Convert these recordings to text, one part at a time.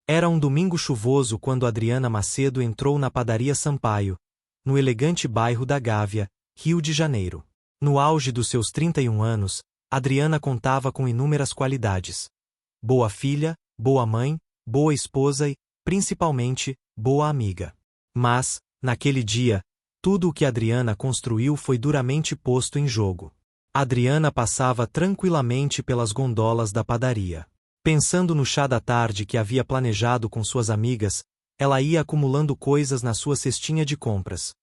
Era um domingo chuvoso quando Adriana Macedo entrou na padaria Sampaio, no elegante bairro da Gávea, Rio de Janeiro. No auge dos seus 31 anos, Adriana contava com inúmeras qualidades. Boa filha, boa mãe, boa esposa e, principalmente, boa amiga. Mas, naquele dia, tudo o que Adriana construiu foi duramente posto em jogo. Adriana passava tranquilamente pelas gondolas da padaria. Pensando no chá da tarde que havia planejado com suas amigas, ela ia acumulando coisas na sua cestinha de compras.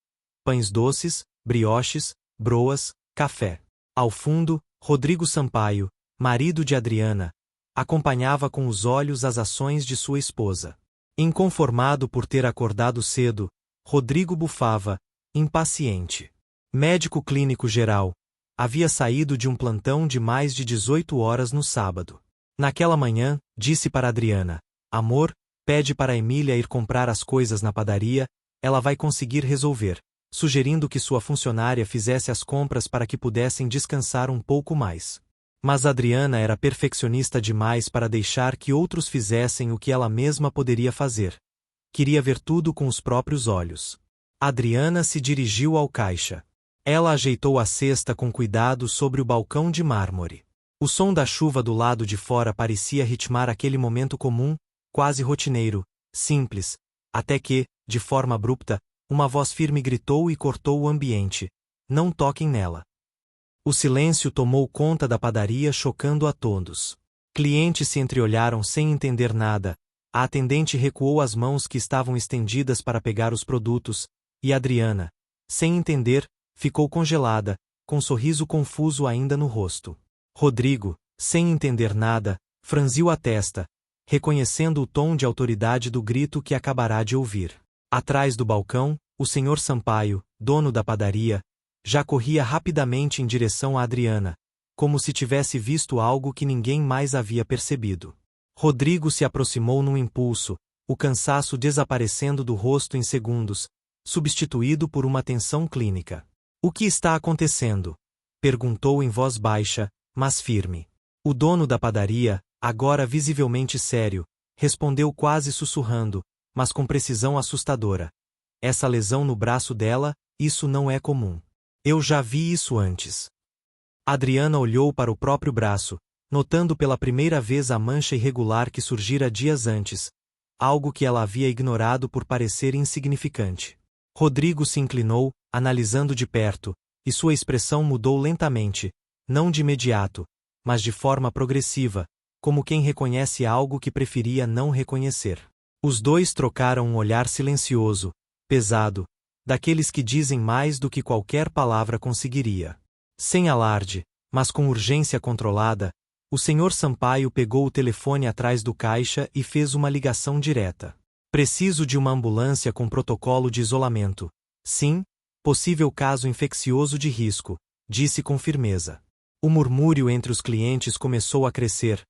Pães doces, brioches, broas, café. Ao fundo, Rodrigo Sampaio, marido de Adriana, acompanhava com os olhos as ações de sua esposa. Inconformado por ter acordado cedo, Rodrigo bufava, impaciente. Médico clínico geral, havia saído de um plantão de mais de 18 horas no sábado. Naquela manhã, disse para Adriana: amor, pede para Emília ir comprar as coisas na padaria, ela vai conseguir resolver, sugerindo que sua funcionária fizesse as compras para que pudessem descansar um pouco mais. Mas Adriana era perfeccionista demais para deixar que outros fizessem o que ela mesma poderia fazer. Queria ver tudo com os próprios olhos. Adriana se dirigiu ao caixa. Ela ajeitou a cesta com cuidado sobre o balcão de mármore. O som da chuva do lado de fora parecia ritmar aquele momento comum, quase rotineiro, simples, até que, de forma abrupta, uma voz firme gritou e cortou o ambiente: não toquem nela. O silêncio tomou conta da padaria, chocando a todos. Clientes se entreolharam sem entender nada, a atendente recuou as mãos que estavam estendidas para pegar os produtos, e Adriana, sem entender, ficou congelada, com um sorriso confuso ainda no rosto. Rodrigo, sem entender nada, franziu a testa, reconhecendo o tom de autoridade do grito que acabará de ouvir. Atrás do balcão, o senhor Sampaio, dono da padaria, já corria rapidamente em direção a Adriana, como se tivesse visto algo que ninguém mais havia percebido. Rodrigo se aproximou num impulso, o cansaço desaparecendo do rosto em segundos, substituído por uma tensão clínica. O que está acontecendo? Perguntou em voz baixa, mas firme. O dono da padaria, agora visivelmente sério, respondeu quase sussurrando, mas com precisão assustadora: essa lesão no braço dela, isso não é comum. Eu já vi isso antes. Adriana olhou para o próprio braço, notando pela primeira vez a mancha irregular que surgira dias antes, algo que ela havia ignorado por parecer insignificante. Rodrigo se inclinou, analisando de perto, e sua expressão mudou lentamente, não de imediato, mas de forma progressiva, como quem reconhece algo que preferia não reconhecer. Os dois trocaram um olhar silencioso, pesado, daqueles que dizem mais do que qualquer palavra conseguiria. Sem alarde, mas com urgência controlada, o senhor Sampaio pegou o telefone atrás do caixa e fez uma ligação direta. Preciso de uma ambulância com protocolo de isolamento. Sim, possível caso infeccioso de risco, disse com firmeza. O murmúrio entre os clientes começou a crescer,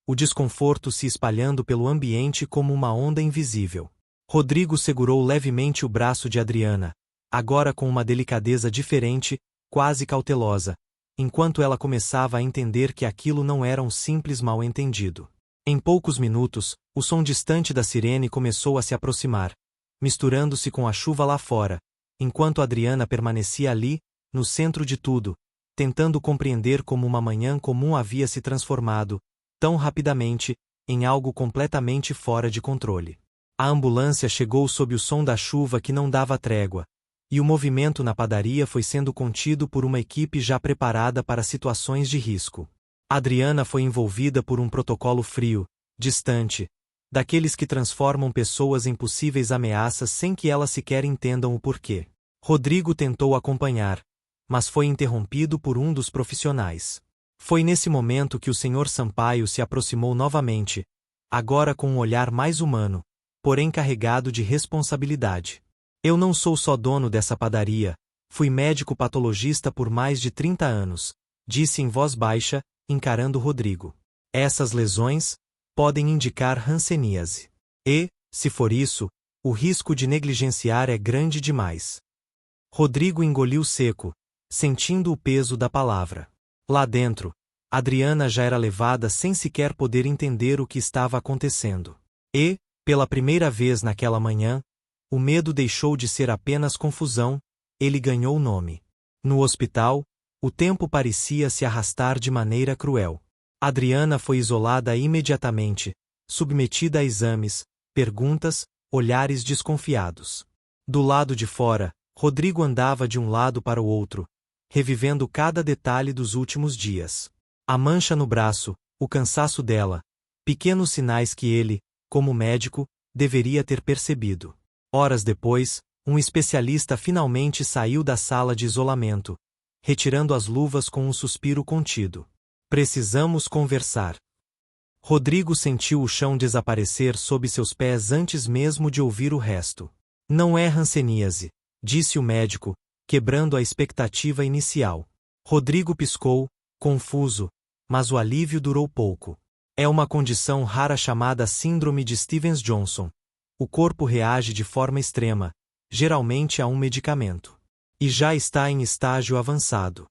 o desconforto se espalhando pelo ambiente como uma onda invisível. Rodrigo segurou levemente o braço de Adriana, agora com uma delicadeza diferente, quase cautelosa, enquanto ela começava a entender que aquilo não era um simples mal-entendido. Em poucos minutos, o som distante da sirene começou a se aproximar, misturando-se com a chuva lá fora, enquanto Adriana permanecia ali, no centro de tudo, tentando compreender como uma manhã comum havia se transformado, tão rapidamente, em algo completamente fora de controle. A ambulância chegou sob o som da chuva que não dava trégua, e o movimento na padaria foi sendo contido por uma equipe já preparada para situações de risco. Adriana foi envolvida por um protocolo frio, distante, daqueles que transformam pessoas em possíveis ameaças sem que elas sequer entendam o porquê. Rodrigo tentou acompanhar, mas foi interrompido por um dos profissionais. Foi nesse momento que o senhor Sampaio se aproximou novamente, agora com um olhar mais humano, porém carregado de responsabilidade. Eu não sou só dono dessa padaria, fui médico patologista por mais de 30 anos, disse em voz baixa, encarando Rodrigo. Essas lesões podem indicar hanseníase. E, se for isso, o risco de negligenciar é grande demais. Rodrigo engoliu seco, sentindo o peso da palavra. Lá dentro, Adriana já era levada sem sequer poder entender o que estava acontecendo. E, Pela primeira vez naquela manhã, o medo deixou de ser apenas confusão, ele ganhou nome. No hospital, o tempo parecia se arrastar de maneira cruel. Adriana foi isolada imediatamente, submetida a exames, perguntas, olhares desconfiados. Do lado de fora, Rodrigo andava de um lado para o outro, revivendo cada detalhe dos últimos dias. A mancha no braço, o cansaço dela, pequenos sinais que ele, como médico, deveria ter percebido. Horas depois, um especialista finalmente saiu da sala de isolamento, retirando as luvas com um suspiro contido. Precisamos conversar. Rodrigo sentiu o chão desaparecer sob seus pés antes mesmo de ouvir o resto. Não é hanseníase, disse o médico, quebrando a expectativa inicial. Rodrigo piscou, confuso, mas o alívio durou pouco. É uma condição rara chamada Síndrome de Stevens-Johnson. O corpo reage de forma extrema, geralmente a um medicamento. E já está em estágio avançado.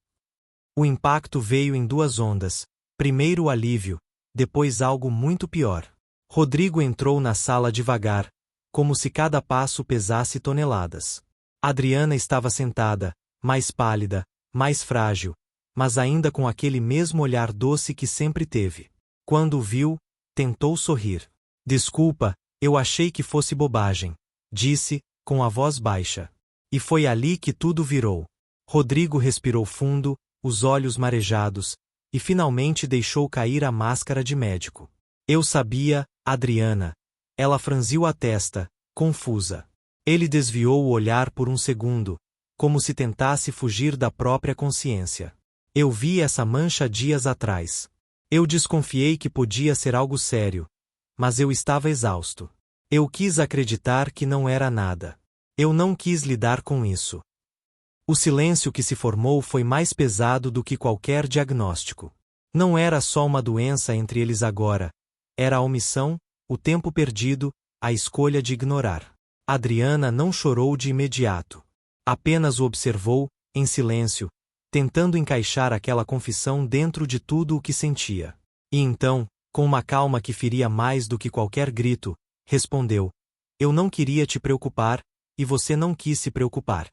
O impacto veio em duas ondas, primeiro o alívio, depois algo muito pior. Rodrigo entrou na sala devagar, como se cada passo pesasse toneladas. Adriana estava sentada, mais pálida, mais frágil, mas ainda com aquele mesmo olhar doce que sempre teve. Quando o viu, tentou sorrir. Desculpa, eu achei que fosse bobagem, disse, com a voz baixa. E foi ali que tudo virou. Rodrigo respirou fundo, os olhos marejados, e finalmente deixou cair a máscara de médico. Eu sabia, Adriana. Ela franziu a testa, confusa. Ele desviou o olhar por um segundo, como se tentasse fugir da própria consciência. Eu vi essa mancha dias atrás. Eu desconfiei que podia ser algo sério, mas eu estava exausto. Eu quis acreditar que não era nada. Eu não quis lidar com isso. O silêncio que se formou foi mais pesado do que qualquer diagnóstico. Não era só uma doença entre eles agora. Era a omissão, o tempo perdido, a escolha de ignorar. Adriana não chorou de imediato. Apenas o observou, em silêncio, tentando encaixar aquela confissão dentro de tudo o que sentia. E então, com uma calma que feria mais do que qualquer grito, respondeu: Eu não queria te preocupar, e você não quis se preocupar.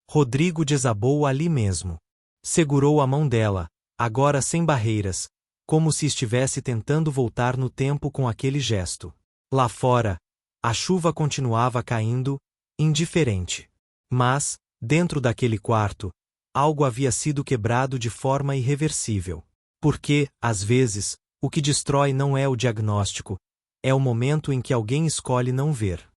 Rodrigo desabou ali mesmo. Segurou a mão dela, agora sem barreiras, como se estivesse tentando voltar no tempo com aquele gesto. Lá fora, a chuva continuava caindo, indiferente. Mas, dentro daquele quarto, algo havia sido quebrado de forma irreversível. Porque, às vezes, o que destrói não é o diagnóstico, é o momento em que alguém escolhe não ver.